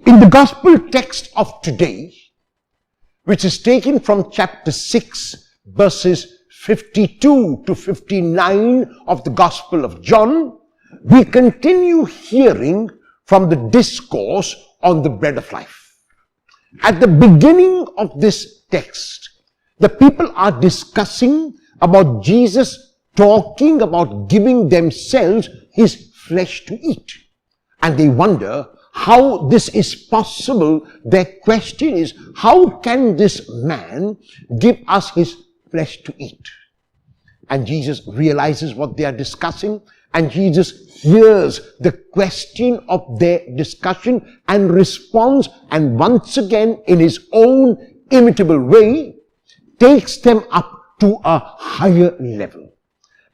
In the gospel text of today, which is taken from chapter 6, verses 52 to 59 of the Gospel of John, we continue hearing from the discourse on the bread of life. At the beginning of this text, the people are discussing about Jesus talking about giving themselves his flesh to eat. And they wonder how this is possible. Their question is, how can this man give us his flesh to eat? And Jesus realizes what they are discussing, and Jesus hears the question of their discussion and responds, and once again in his own imitable way takes them up to a higher level.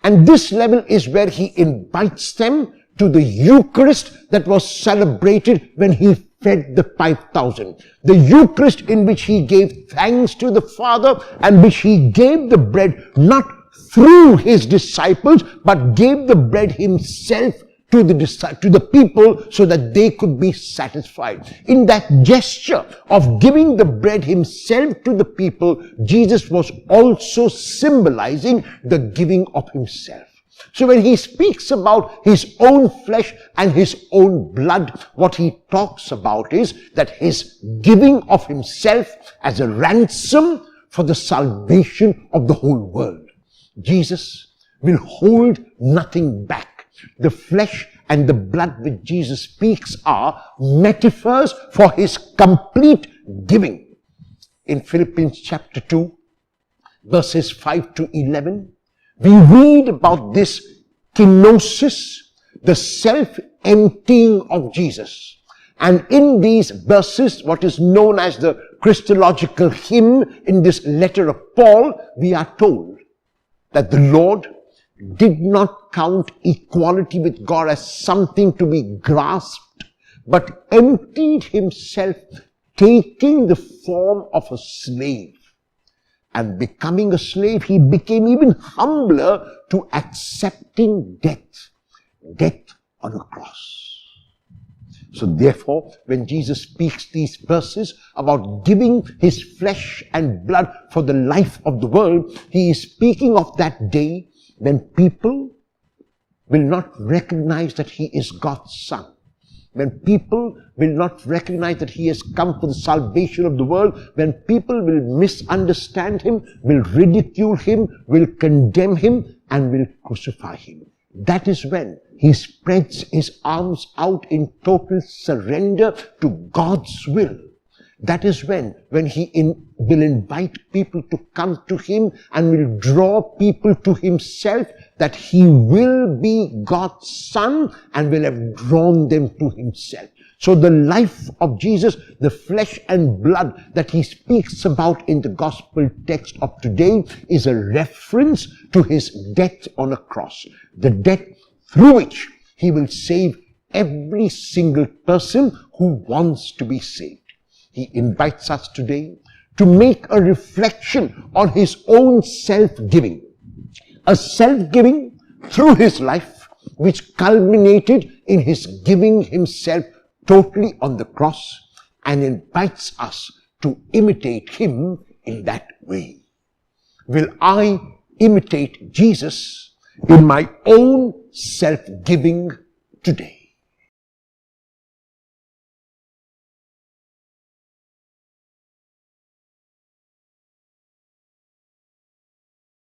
And this level is where he invites them to the Eucharist that was celebrated when he fed the 5,000. The Eucharist in which he gave thanks to the Father, and which he gave the bread not through his disciples, but gave the bread himself to the people so that they could be satisfied. In that gesture of giving the bread himself to the people, Jesus was also symbolizing the giving of himself. So when he speaks about his own flesh and his own blood, what he talks about is that his giving of himself as a ransom for the salvation of the whole world. Jesus will hold nothing back. The flesh and the blood which Jesus speaks are metaphors for his complete giving. In Philippians chapter 2, verses 5 to 11, we read about this kenosis, the self-emptying of Jesus. And in these verses, what is known as the Christological hymn in this letter of Paul, we are told that the Lord did not count equality with God as something to be grasped, but emptied himself, taking the form of a slave. And becoming a slave, he became even humbler to accepting death on a cross. So therefore, when Jesus speaks these verses about giving his flesh and blood for the life of the world, he is speaking of that day when people will not recognize that he is God's Son. When people will not recognize that he has come for the salvation of the world, when people will misunderstand him, will ridicule him, will condemn him, and will crucify him. That is when he spreads his arms out in total surrender to God's will. That is when he will invite people to come to him and will draw people to himself, that he will be God's Son and will have drawn them to himself. So the life of Jesus, the flesh and blood that he speaks about in the gospel text of today, is a reference to his death on a cross. The death through which he will save every single person who wants to be saved. He invites us today to make a reflection on his own self-giving. A self-giving through his life, which culminated in his giving himself totally on the cross, and invites us to imitate him in that way. Will I imitate Jesus in my own self-giving today?